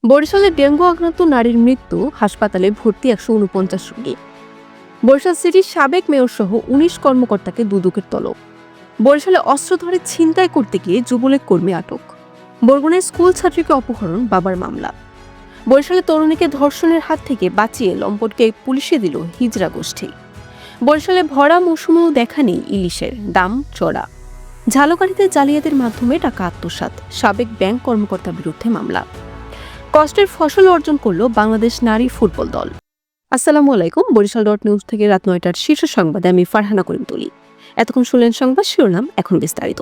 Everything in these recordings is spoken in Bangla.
বরিশালে ডেঙ্গু আক্রান্ত নারীর মৃত্যু, হাসপাতালে ভর্তি ১৪৯ রোগী। বরিশাল সিটির সাবেক মেয়র সহ ১৯ কর্মকর্তাকে দুদকের তলব। বরিশালে অস্ত্র ধরে ছিনতাই করতে গিয়ে যুবলীগ কর্মী আটক। বরগুনায় স্কুল ছাত্রীকে অপহরণ, বাবার মামলা। বরিশালে তরুণীকে ধর্ষণের হাত থেকে বাঁচিয়ে লম্পটকে পুলিশে দিল হিজড়া গোষ্ঠী। বরিশালে ভরা মৌসুমেও দেখা নেই ইলিশের, দাম চড়া। ঝালকাঠিতে জালিয়াতির মাধ্যমে টাকা আত্মসাৎ, সাবেক ব্যাংক কর্মকর্তার বিরুদ্ধে মামলা। কষ্টের ফসল অর্জন করলো বাংলাদেশ নারী ফুটবল দল। আসসালামু আলাইকুম। বরিশাল.নিউজ থেকে রাত ৯টার শীর্ষ সংবাদে আমি ফারহানা করিম তুলি। এতক্ষণ শুনলেন সংবাদ শিরোনাম, এখন বিস্তারিত।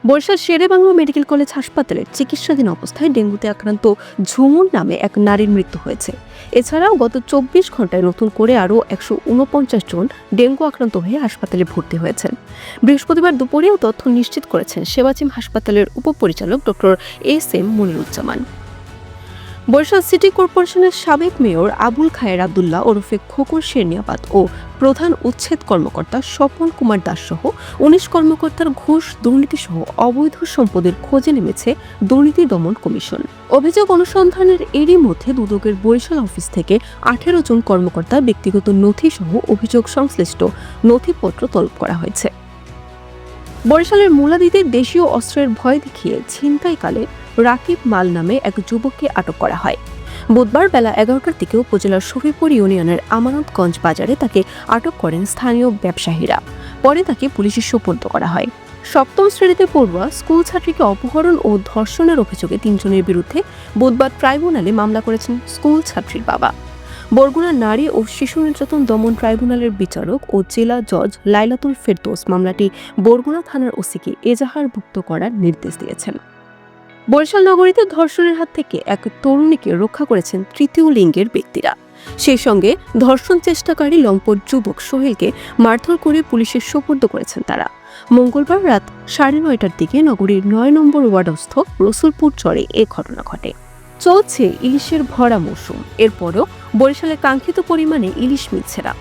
বরিশাল শেরেবাংলা মেডিকেল কলেজ হাসপাতালের চিকিৎসাধীন অবস্থায় ডেঙ্গুতে আক্রান্ত ঝুমুর নামে এক নারীর মৃত্যু হয়েছে। এছাড়াও গত ২৪ ঘন্টায় নতুন করে আরও ১৪৯ জন ডেঙ্গু আক্রান্ত হয়ে হাসপাতালে ভর্তি হয়েছেন। বৃহস্পতিবার দুপুরেও তথ্য নিশ্চিত করেছেন সেবাচিম হাসপাতালের উপপরিচালক doctor S M. Moniruzzaman. Barishal city কর্পোরেশনের সাবেক মেয়র আবুল খায়ের আব্দুল্লাহ ওরফে খোকন শেরনিয়াবাদ ও প্রধান উচ্ছেদ কর্মকর্তা স্বপন কুমার দাস সহ ১৯ কর্মকর্তার ঘুষ, দুর্নীতি সহ অবৈধ সম্পদের খোঁজে নেমেছে দুর্নীতি দমন কমিশন। অভিযোগ অনুসন্ধানের এরই মধ্যে দুদকের বরিশাল অফিস থেকে ১৮ জন কর্মকর্তার ব্যক্তিগত নথি সহ অভিযোগ সংশ্লিষ্ট নথিপত্র তলব করা হয়েছে। বরিশালের মুলাদীতে দেশীয় অস্ত্রের ভয় দেখিয়ে ছিনতাইকালে রাকিব মাল নামে এক যুবককে আটক করা হয়। বুধবার বেলা ১১টার দিকে উপজেলার শফিপুর ইউনিয়নের আমানতগঞ্জ বাজারে তাকে আটক করেন স্থানীয় ব্যবসায়ীরা। পরে তাকে পুলিশে সোপর্দ করা হয়। সপ্তম শ্রেণীতে পড়ুয়া স্কুল ছাত্রীকে অপহরণ ও ধর্ষণের অভিযোগে ৩ জনের বিরুদ্ধে বুধবার ট্রাইব্যুনালে মামলা করেছেন স্কুল ছাত্রীর বাবা। বরগুনা নারী ও শিশু নির্যাতন দমন ট্রাইব্যুনালের বিচারক ও জেলা জজ লাইলাতুল ফেরদৌস মামলাটি বরগুনা থানার ওসিকে এজাহারভুক্ত করার নির্দেশ দিয়েছেন। বরিশাল নগরীতে ধর্ষণের হাত থেকে এক তরুণীকে রক্ষা করেছেন তৃতীয় লিঙ্গের ব্যক্তিরা। সেই সঙ্গে ধর্ষণ চেষ্টাকারী লম্পট যুবক সোহেলকে মারধর করে পুলিশের সোপর্দ করেছেন তারা। মঙ্গলবার রাত ৯:৩০টার দিকে নগরীর ৯ নম্বর ওয়ার্ডস্থ রসুলপুর চরে এ ঘটনা ঘটে। চলছে ইলিশের ভরা মৌসুম, এরপরও বরিশালে কাঙ্ক্ষিত পরিমাণে ইলিশ মিলছে না।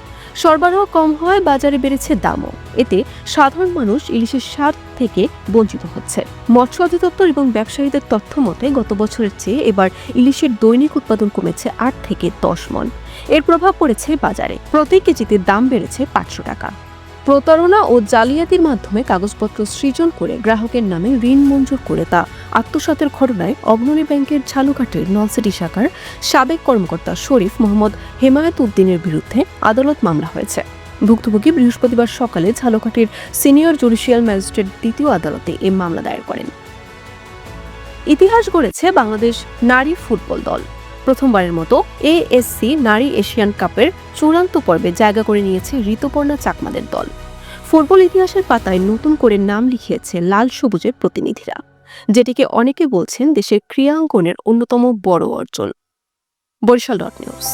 সরবরাহ কম হওয়ায় বাজারে বেড়েছে দামও। এতে সাধারণ মানুষ ইলিশের স্বাদ থেকে বঞ্চিত হচ্ছে। মৎস্য অধিদপ্তর এবং ব্যবসায়ীদের তথ্য মতে গত বছরের চেয়ে এবার ইলিশের দৈনিক উৎপাদন কমেছে ৮ থেকে ১০ মণ। এর প্রভাব পড়েছে বাজারে। প্রতি কেজিতে দাম বেড়েছে ৫০০ টাকা। প্রতারণা ও জালিয়াতির মাধ্যমে কাগজপত্র সৃজন করে গ্রাহকের নামে ঋণ মঞ্জুর করে তা আত্মসাতের ঘটনায় অগ্রণী ব্যাংকের ঝালকাঠির নলসিটি শাখার সাবেক কর্মকর্তা শরীফ মোহাম্মদ হেমায়েত উদ্দিনের বিরুদ্ধে আদালত মামলা হয়েছে। ভুক্তভোগী বৃহস্পতিবার সকালে ঝালকাঠির সিনিয়র জুডিশিয়াল ম্যাজিস্ট্রেট দ্বিতীয় আদালতে এ মামলা দায়ের করেন। ইতিহাস গড়েছে বাংলাদেশ নারী ফুটবল দল। প্রথমবারের মতো এএসসি নারী এশিয়ান কাপের চূড়ান্ত পর্বে জায়গা করে নিয়েছে ঋতুপর্ণা চাকমাদের দল। ফুটবল ইতিহাসের পাতায় নতুন করে নাম লিখিয়েছে লাল সবুজের প্রতিনিধিরা, যেটিকে অনেকে বলছেন দেশের ক্রীড়াঙ্গনের অন্যতম বড় অর্জন। বরিশাল.নিউজ।